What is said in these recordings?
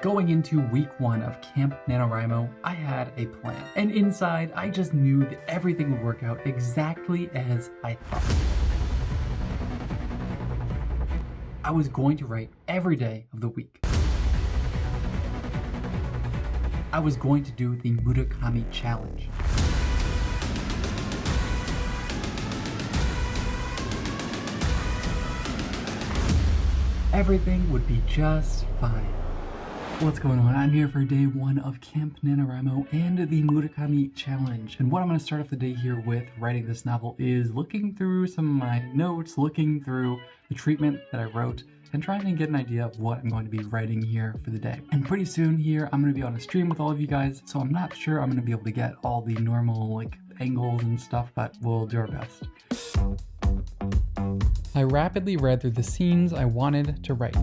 Going into week 1 of Camp NaNoWriMo, I had a plan. And inside, I just knew that everything would work out exactly as I thought. I was going to write every day of the week. I was going to do the Murakami challenge. Everything would be just fine. What's going on? I'm here for day 1 of Camp NaNoWriMo and the Murakami challenge. And what I'm going to start off the day here with writing this novel is looking through some of my notes, looking through the treatment that I wrote, and trying to get an idea of what I'm going to be writing here for the day. And pretty soon here, I'm going to be on a stream with all of you guys, so I'm not sure I'm going to be able to get all the normal angles and stuff, but we'll do our best. I rapidly read through the scenes I wanted to write.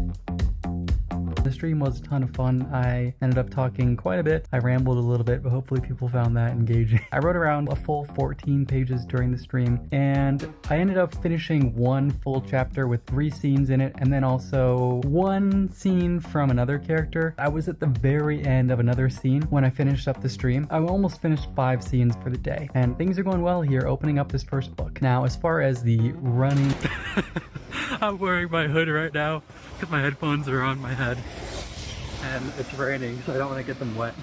The stream was a ton of fun. I ended up talking quite a bit. I rambled a little bit, but hopefully people found that engaging. I wrote around a full 14 pages during the stream, and I ended up finishing one full chapter with 3 scenes in it, and then also 1 scene from another character. I was at the very end of another scene when I finished up the stream. I almost finished 5 scenes for the day, and things are going well here, opening up this first book. Now, as far as the running... I'm wearing my hood right now because my headphones are on my head and it's raining, so I don't want to get them wet.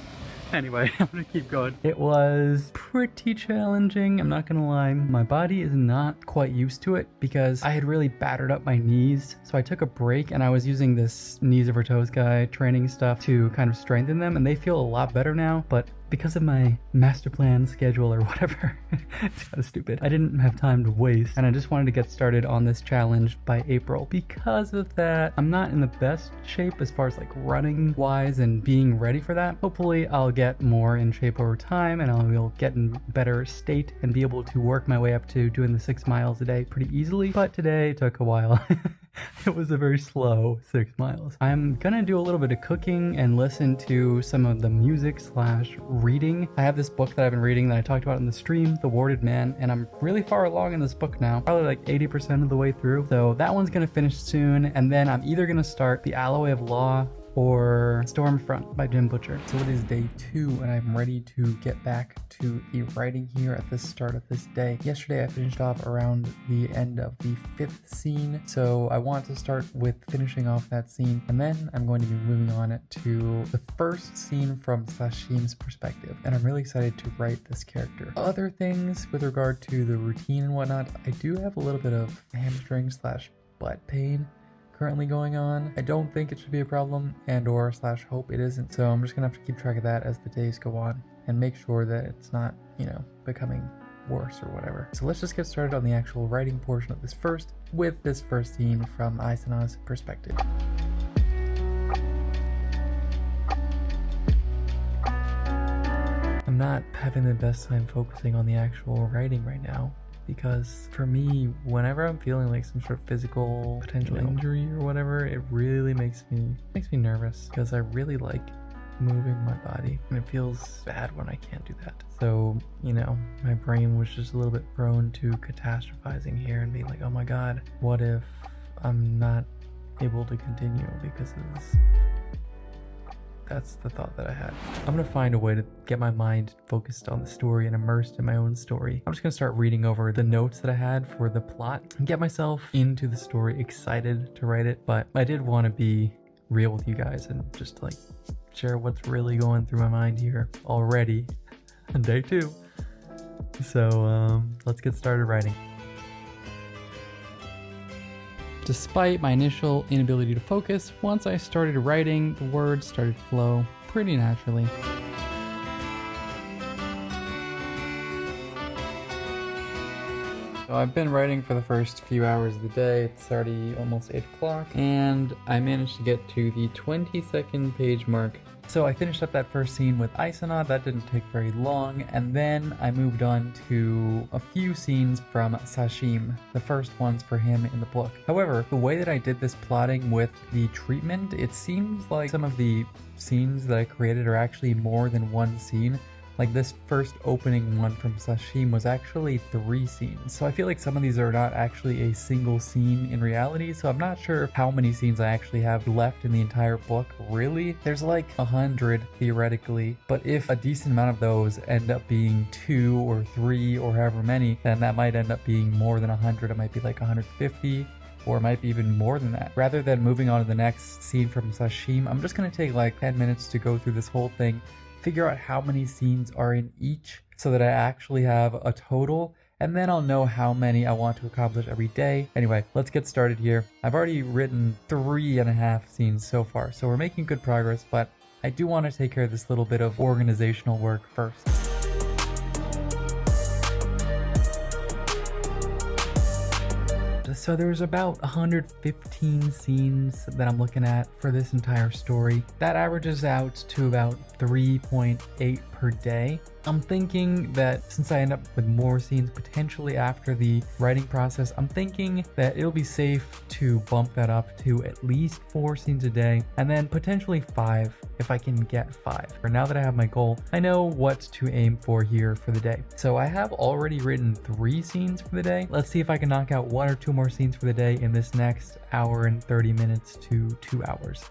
Anyway, I'm gonna keep going. It was pretty challenging, I'm not gonna lie. My body is not quite used to it because I had really battered up my knees, so I took a break and I was using this knees over toes guy training stuff to kind of strengthen them, and they feel a lot better now, but because of my master plan schedule or whatever, it's kind of stupid. I didn't have time to waste, and I just wanted to get started on this challenge by April. Because of that, I'm not in the best shape as far as running wise and being ready for that. Hopefully I'll get more in shape over time and I will get in better state and be able to work my way up to doing the 6 miles a day pretty easily. But today took a while. It was a very slow 6 miles. I'm gonna do a little bit of cooking and listen to some of the music / reading. I have this book that I've been reading that I talked about in the stream, The Warded Man, and I'm really far along in this book now, probably 80% of the way through. So that one's gonna finish soon, and then I'm either gonna start The Alloy of Law or Stormfront by Jim Butcher. So it is day 2 and I'm ready to get back to the writing here at the start of this day. Yesterday I finished off around the end of the 5th scene, so I want to start with finishing off that scene, and then I'm going to be moving on to the first scene from Sashim's perspective, and I'm really excited to write this character. Other things with regard to the routine and whatnot, I do have a little bit of hamstring / butt pain currently going on. I don't think it should be a problem, and or / hope it isn't, so I'm just gonna have to keep track of that as the days go on and make sure that it's not, becoming worse or whatever. So let's just get started on the actual writing portion of this first, with this first scene from Aisena's perspective. I'm not having the best time focusing on the actual writing right now, because for me, whenever I'm feeling some sort of physical potential injury or whatever, it really makes me nervous, because I really like moving my body and it feels bad when I can't do that. So, my brain was just a little bit prone to catastrophizing here and being like, oh my god, what if I'm not able to continue because of this? That's the thought that I had. I'm gonna find a way to get my mind focused on the story and immersed in my own story. I'm just gonna start reading over the notes that I had for the plot and get myself into the story, excited to write it. But I did want to be real with you guys and just share what's really going through my mind here already on day 2. So let's get started writing. Despite my initial inability to focus, once I started writing, the words started to flow pretty naturally. So I've been writing for the first few hours of the day. It's already almost 8 o'clock, and I managed to get to the 22nd page mark. So I finished up that first scene with Aisena. That didn't take very long, and then I moved on to a few scenes from Sashim, the first ones for him in the book. However, the way that I did this plotting with the treatment, it seems like some of the scenes that I created are actually more than one scene, Like this first opening one from Sashim was actually 3 scenes. So I feel like some of these are not actually a single scene in reality. So I'm not sure how many scenes I actually have left in the entire book. Really? There's like 100 theoretically, but if a decent amount of those end up being 2 or 3 or however many, then that might end up being more than 100. It might be like 150. Or it might be even more than that. Rather than moving on to the next scene from Sashim, I'm just going to take like 10 minutes to go through this whole thing, figure out how many scenes are in each so that I actually have a total, and then I'll know how many I want to accomplish every day. Anyway, let's get started here. I've already written 3.5 scenes so far, so we're making good progress, but I do want to take care of this little bit of organizational work first. So there's about 115 scenes that I'm looking at for this entire story. That averages out to about 3.8 per day. I'm thinking that since I end up with more scenes potentially after the writing process, I'm thinking that it'll be safe to bump that up to at least 4 scenes a day, and then potentially 5 if I can get 5. For now that I have my goal, I know what to aim for here for the day. So I have already written 3 scenes for the day. Let's see if I can knock out 1 or 2 more scenes for the day in this next hour and 30 minutes to 2 hours.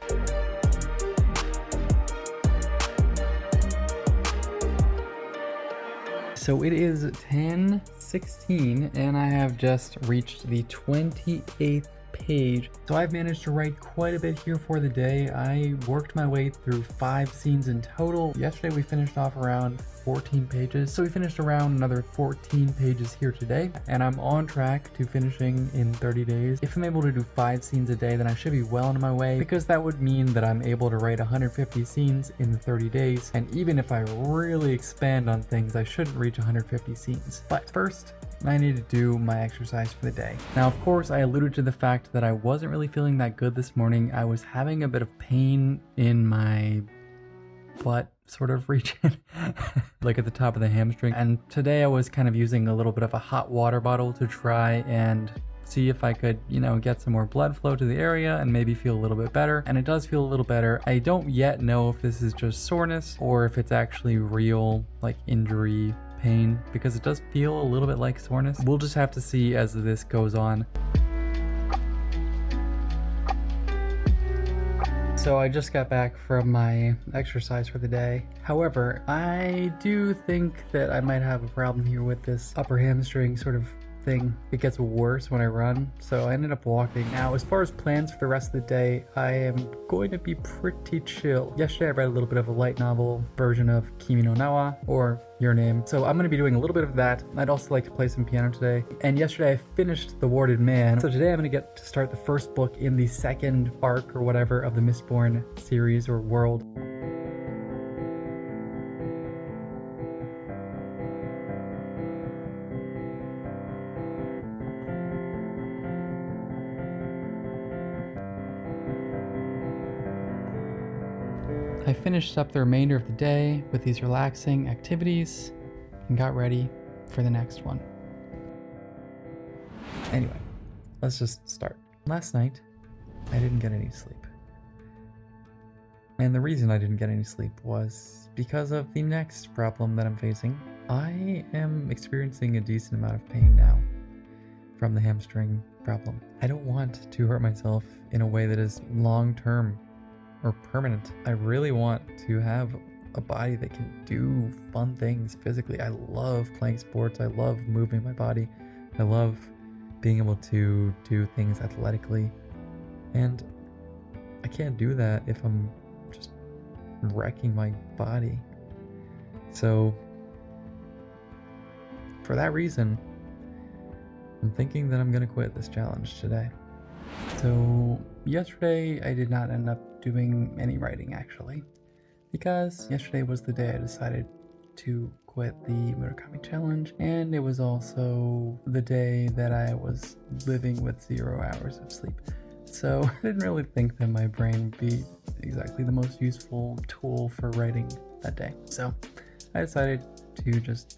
So it is 10:16 and I have just reached the 28th page. So I've managed to write quite a bit here for the day. I worked my way through 5 scenes in total. Yesterday we finished off around 14 pages. So we finished around another 14 pages here today, and I'm on track to finishing in 30 days. If I'm able to do 5 scenes a day, then I should be well on my way, because that would mean that I'm able to write 150 scenes in the 30 days. And even if I really expand on things, I shouldn't reach 150 scenes. But first, I need to do my exercise for the day. Now, of course, I alluded to the fact that I wasn't really feeling that good this morning. I was having a bit of pain in my butt sort of region, like at the top of the hamstring. And today I was kind of using a little bit of a hot water bottle to try and see if I could, get some more blood flow to the area and maybe feel a little bit better. And it does feel a little better. I don't yet know if this is just soreness or if it's actually real, like injury pain, because it does feel a little bit like soreness. We'll just have to see as this goes on. So I just got back from my exercise for the day. However, I do think that I might have a problem here with this upper hamstring sort of thing. It gets worse when I run, so I ended up walking. Now, as far as plans for the rest of the day, I am going to be pretty chill. Yesterday I read a little bit of a light novel version of Kimi no Nawa, or Your Name, so I'm going to be doing a little bit of that. I'd also like to play some piano today. And yesterday I finished The Warded Man, so today I'm going to get to start the first book in the second arc or whatever of the Mistborn series or world. I finished up the remainder of the day with these relaxing activities and got ready for the next one. Anyway, let's just start. Last night, I didn't get any sleep. And the reason I didn't get any sleep was because of the next problem that I'm facing. I am experiencing a decent amount of pain now from the hamstring problem. I don't want to hurt myself in a way that is long-term or permanent. I really want to have a body that can do fun things physically. I love playing sports. I love moving my body. I love being able to do things athletically. And I can't do that if I'm just wrecking my body. So for that reason, I'm thinking that I'm gonna quit this challenge today. So yesterday I did not end up doing any writing actually, because yesterday was the day I decided to quit the Murakami challenge, and it was also the day that I was living with 0 hours of sleep. So I didn't really think that my brain would be exactly the most useful tool for writing that day. So I decided to just,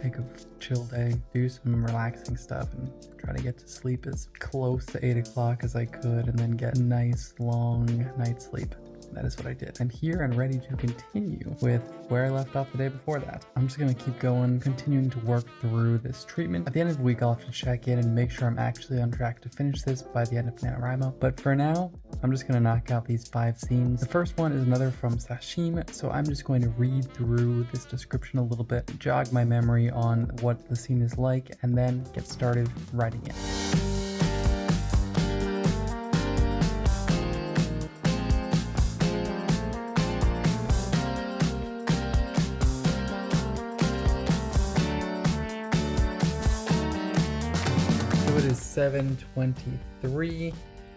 take a chill day, do some relaxing stuff, and try to get to sleep as close to 8 o'clock as I could, and then get a nice long night's sleep. that is what I did. I'm here and ready to continue with where I left off the day before that. I'm just gonna keep going, continuing to work through this treatment. At the end of the week, I'll have to check in and make sure I'm actually on track to finish this by the end of NaNoWriMo. But for now, I'm just gonna knock out these 5 scenes. The first one is another from Sashim, so I'm just going to read through this description a little bit, jog my memory on what the scene is like, and then get started writing it. It is 7:23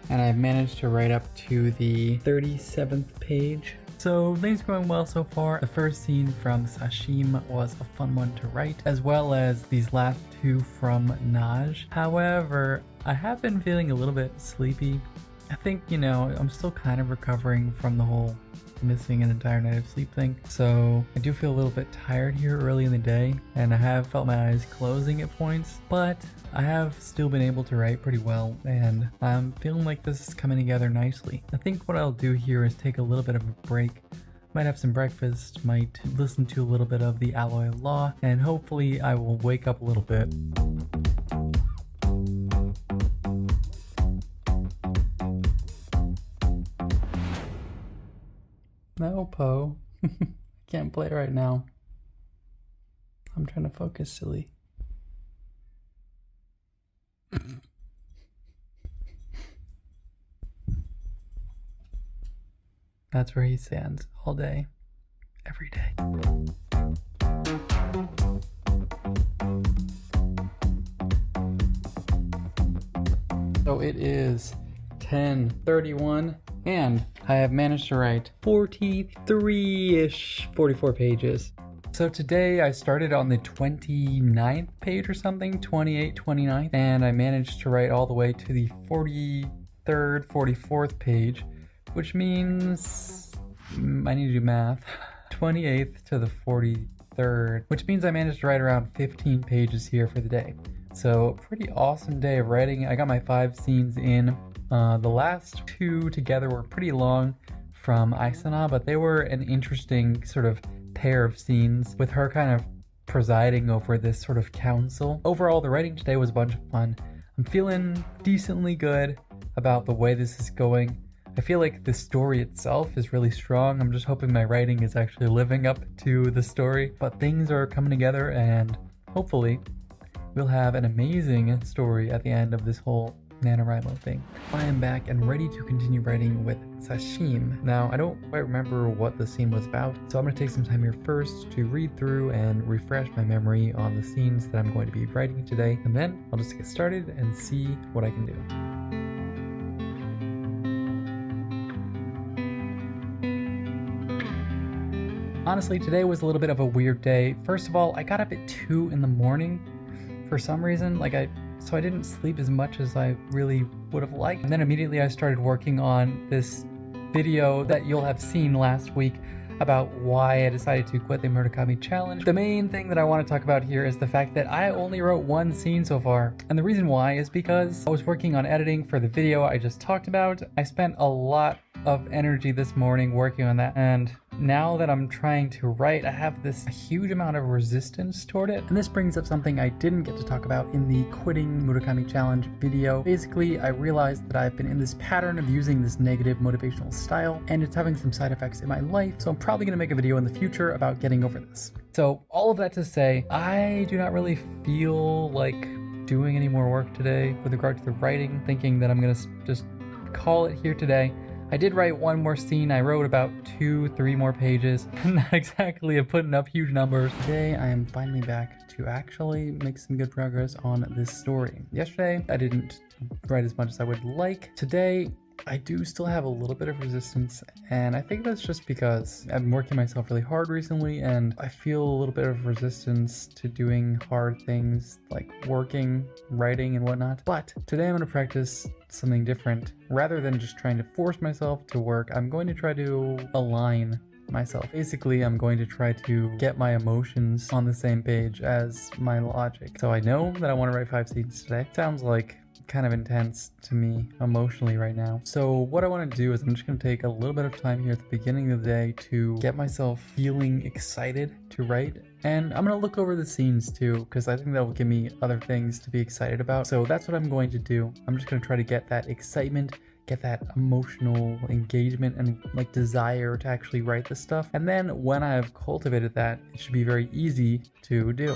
and I've managed to write up to the 37th page. So things are going well so far. The first scene from Sashim was a fun one to write, as well as these last 2 from Naj. However, I have been feeling a little bit sleepy. I think, I'm still kind of recovering from the whole missing an entire night of sleep thing. So I do feel a little bit tired here early in the day, and I have felt my eyes closing at points, but I have still been able to write pretty well, and I'm feeling like this is coming together nicely. I think what I'll do here is take a little bit of a break. Might have some breakfast, might listen to a little bit of the Alloy Law, and hopefully I will wake up a little bit. No, Poe. I can't play right now. I'm trying to focus, silly. That's where he stands all day, every day. So it is 10:31 and I have managed to write 43-ish, 44 pages. So today I started on the 29th page or something, 28, 29th, and I managed to write all the way to the 43rd, 44th page, which means I need to do math. 28th to the 43rd, which means I managed to write around 15 pages here for the day. So pretty awesome day of writing. I got my 5 scenes in. The last 2 together were pretty long from Aisana, but they were an interesting sort of pair of scenes with her kind of presiding over this sort of council. Overall, the writing today was a bunch of fun. I'm feeling decently good about the way this is going. I feel like the story itself is really strong. I'm just hoping my writing is actually living up to the story, but things are coming together and hopefully we'll have an amazing story at the end of this whole NaNoWriMo thing. I am back and ready to continue writing with Sashim. Now, I don't quite remember what the scene was about, so I'm going to take some time here first to read through and refresh my memory on the scenes that I'm going to be writing today, and then I'll just get started and see what I can do. Honestly, today was a little bit of a weird day. First of all, I got up at 2 in the morning for some reason, so I didn't sleep as much as I really would have liked. And then immediately I started working on this video that you'll have seen last week about why I decided to quit the Murakami challenge. The main thing that I want to talk about here is the fact that I only wrote 1 scene so far. And the reason why is because I was working on editing for the video I just talked about. I spent a lot of energy this morning working on that, and now that I'm trying to write, I have this huge amount of resistance toward it. And this brings up something I didn't get to talk about in the quitting Murakami challenge video. Basically, I realized that I've been in this pattern of using this negative motivational style, and it's having some side effects in my life, so I'm probably going to make a video in the future about getting over this. So all of that to say, I do not really feel like doing any more work today with regard to the writing, thinking that I'm going to just call it here today. I did write 1 more scene. I wrote about 2-3 more pages. Not exactly of putting up huge numbers. Today I am finally back to actually make some good progress on this story. Yesterday I didn't write as much as I would like. Today I do still have a little bit of resistance, and I think that's just because I've been working myself really hard recently, and I feel a little bit of resistance to doing hard things like working, writing, and whatnot. But today I'm going to practice something different. Rather than just trying to force myself to work, I'm going to try to align myself. Basically, I'm going to try to get my emotions on the same page as my logic. So I know that I want to write 5 scenes today. Sounds like kind of intense to me emotionally right now. So what I want to do is I'm just going to take a little bit of time here at the beginning of the day to get myself feeling excited to write. And I'm going to look over the scenes too, because I think that will give me other things to be excited about. So that's what I'm going to do. I'm just going to try to get that excitement, get that emotional engagement and like desire to actually write this stuff. And then when I've cultivated that, it should be very easy to do.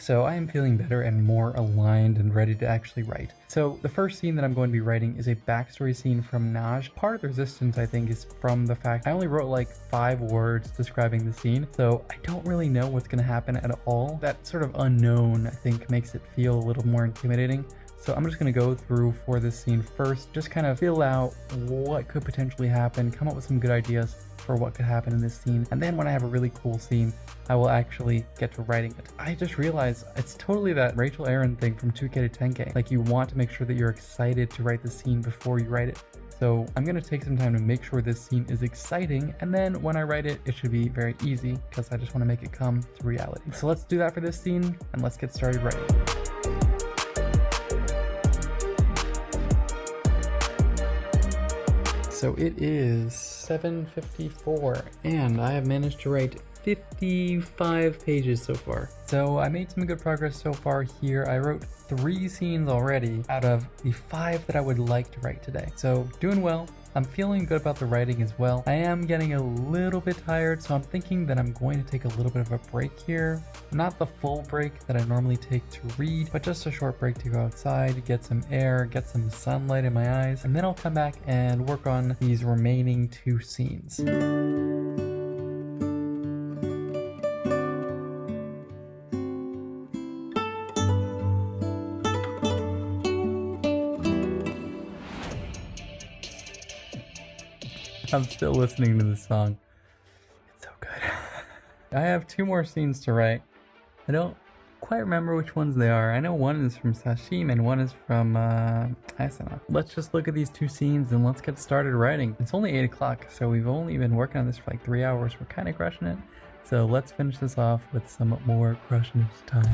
So I am feeling better and more aligned and ready to actually write. So the first scene that I'm going to be writing is a backstory scene from Naj. Part of the resistance, I think, is from the fact I only wrote like 5 words describing the scene, so I don't really know what's going to happen at all. That sort of unknown, I think, makes it feel a little more intimidating. So I'm just going to go through for this scene first, just kind of feel out what could potentially happen, come up with some good ideas for what could happen in this scene, and then when I have a really cool scene, I will actually get to writing it. I just realized it's totally that Rachel Aaron thing from 2K to 10K. Like, you want to make sure that you're excited to write the scene before you write it. So I'm going to take some time to make sure this scene is exciting, and then when I write it, it should be very easy because I just want to make it come to reality. So let's do that for this scene, and let's get started writing. So it is 7:54 and I have managed to write 55 pages so far. So I made some good progress so far here. I wrote 3 scenes already out of the 5 that I would like to write today. So doing well. I'm feeling good about the writing as well. I am getting a little bit tired, so I'm thinking that I'm going to take a little bit of a break here. Not the full break that I normally take to read, but just a short break to go outside, get some air, get some sunlight in my eyes, and then I'll come back and work on these remaining 2 scenes. I'm still listening to this song. It's so good. I have 2 more scenes to write. I don't quite remember which ones they are. I know one is from Sashim and one is from Asana. Let's just look at these 2 scenes and let's get started writing. It's only 8 o'clock, so we've only been working on this for like 3 hours. We're kind of crushing it. So let's finish this off with some more crushing time.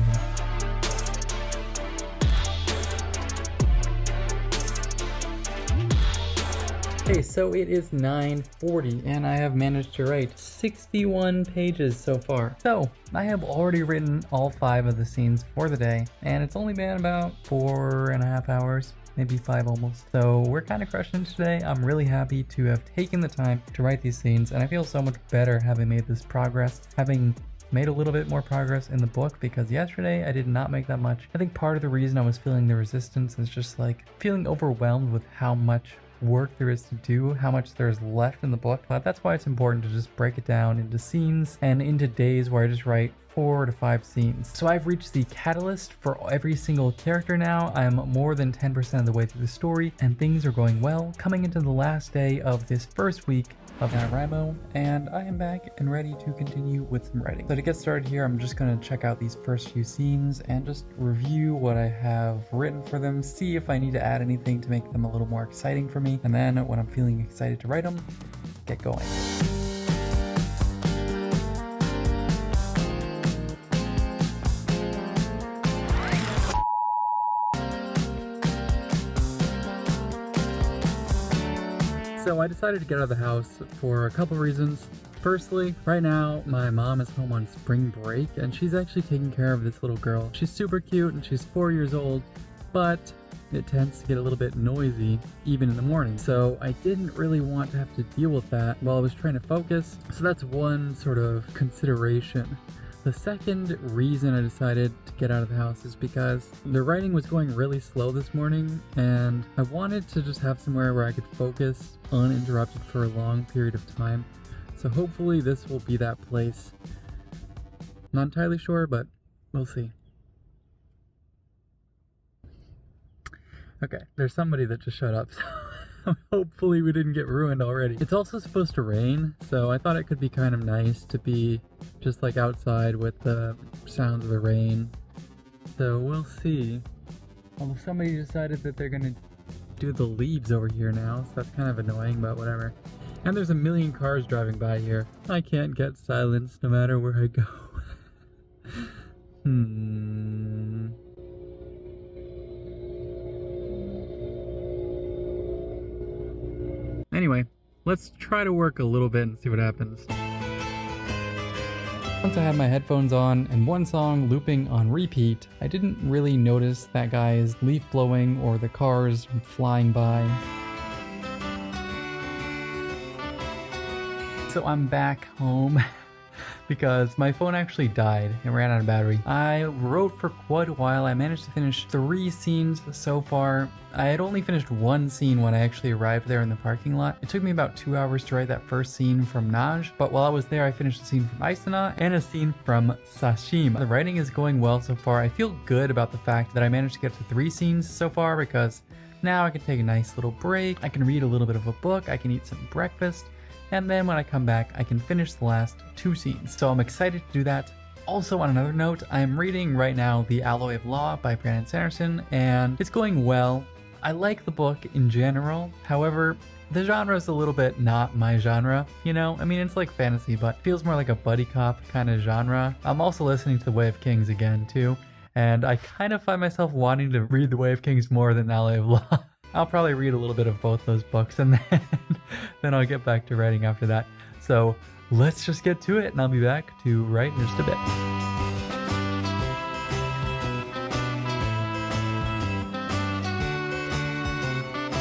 Okay, so it is 9:40 and I have managed to write 61 pages so far. So I have already written all 5 of the scenes for the day, and it's only been about 4.5 hours, maybe 5 almost. So we're kind of crushing it today. I'm really happy to have taken the time to write these scenes, and I feel so much better having made this progress, having made a little bit more progress in the book, because yesterday I did not make that much. I think part of the reason I was feeling the resistance is just like feeling overwhelmed with how much work there is to do, how much there's left in the book. But that's why it's important to just break it down into scenes and into days where I just write 4 to 5 scenes. So I've reached the catalyst for every single character now. I'm more than 10% of the way through the story and things are going well, coming into the last day of this first week of nanowrimo, and I am back and ready to continue with some writing. So to get started here, I'm just going to check out these first few scenes and just review what I have written for them, see if I need to add anything to make them a little more exciting for me, and then when I'm feeling excited to write them, get going. So I decided to get out of the house for a couple reasons. Firstly, right now my mom is home on spring break and she's actually taking care of this little girl. She's super cute and she's 4 years old, but it tends to get a little bit noisy even in the morning. So I didn't really want to have to deal with that while I was trying to focus. So that's one sort of consideration. The second reason I decided to get out of the house is because the writing was going really slow this morning and I wanted to just have somewhere where I could focus uninterrupted for a long period of time. So hopefully this will be that place. Not entirely sure, but we'll see. Okay, there's somebody that just showed up, so hopefully we didn't get ruined already. It's also supposed to rain, so I thought it could be kind of nice to be just like outside with the sounds of the rain. So we'll see. Although somebody decided that they're gonna do the leaves over here now, so that's kind of annoying, but whatever. And there's a million cars driving by here. I can't get silence no matter where I go. Anyway, let's try to work a little bit and see what happens. Once I had my headphones on and one song looping on repeat, I didn't really notice that guy's leaf blowing or the cars flying by. So I'm back home because my phone actually died. It ran out of battery. I wrote for quite a while. I managed to finish 3 scenes so far. I had only finished 1 scene when I actually arrived there in the parking lot. It took me about 2 hours to write that first scene from Naj, but while I was there I finished a scene from Aisana and a scene from Sashim. The writing is going well so far. I feel good about the fact that I managed to get to 3 scenes so far because now I can take a nice little break. I can read a little bit of a book. I can eat some breakfast. And then when I come back, I can finish the last 2 scenes. So I'm excited to do that. Also, on another note, I am reading right now The Alloy of Law by Brandon Sanderson, and it's going well. I like the book in general. However, the genre is a little bit not my genre, you know? I mean, it's like fantasy, but it feels more like a buddy cop kind of genre. I'm also listening to The Way of Kings again, too. And I kind of find myself wanting to read The Way of Kings more than Alloy of Law. I'll probably read a little bit of both those books and then I'll get back to writing after that. So let's just get to it and I'll be back to write in just a bit.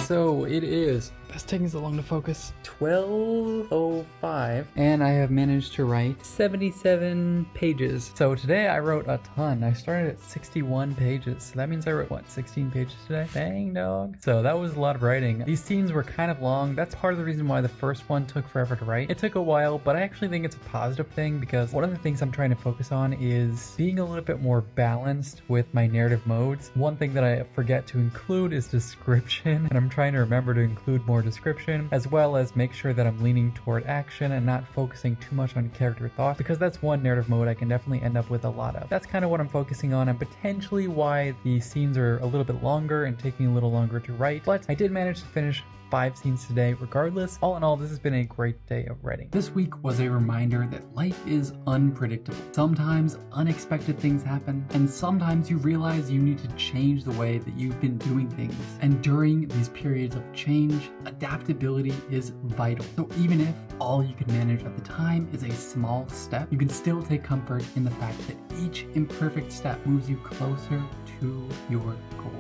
So it is, that's taking so long to focus, 12:05, and I have managed to write 77 pages. So today I wrote a ton. I started at 61 pages. So that means I wrote, what, 16 pages today? Dang, dog. So that was a lot of writing. These scenes were kind of long. That's part of the reason why the first one took forever to write. It took a while, but I actually think it's a positive thing because one of the things I'm trying to focus on is being a little bit more balanced with my narrative modes. One thing that I forget to include is description, and I'm trying to remember to include more description, as well as make sure that I'm leaning toward action and not focusing too much on character thought, because that's one narrative mode I can definitely end up with a lot of. That's kind of what I'm focusing on, and potentially why the scenes are a little bit longer and taking a little longer to write, but I did manage to finish 5 scenes today regardless. All in all, this has been a great day of writing. This week was a reminder that life is unpredictable. Sometimes unexpected things happen, and sometimes you realize you need to change the way that you've been doing things. And during these periods of change, adaptability is vital. So even if all you can manage at the time is a small step, you can still take comfort in the fact that each imperfect step moves you closer to your goal.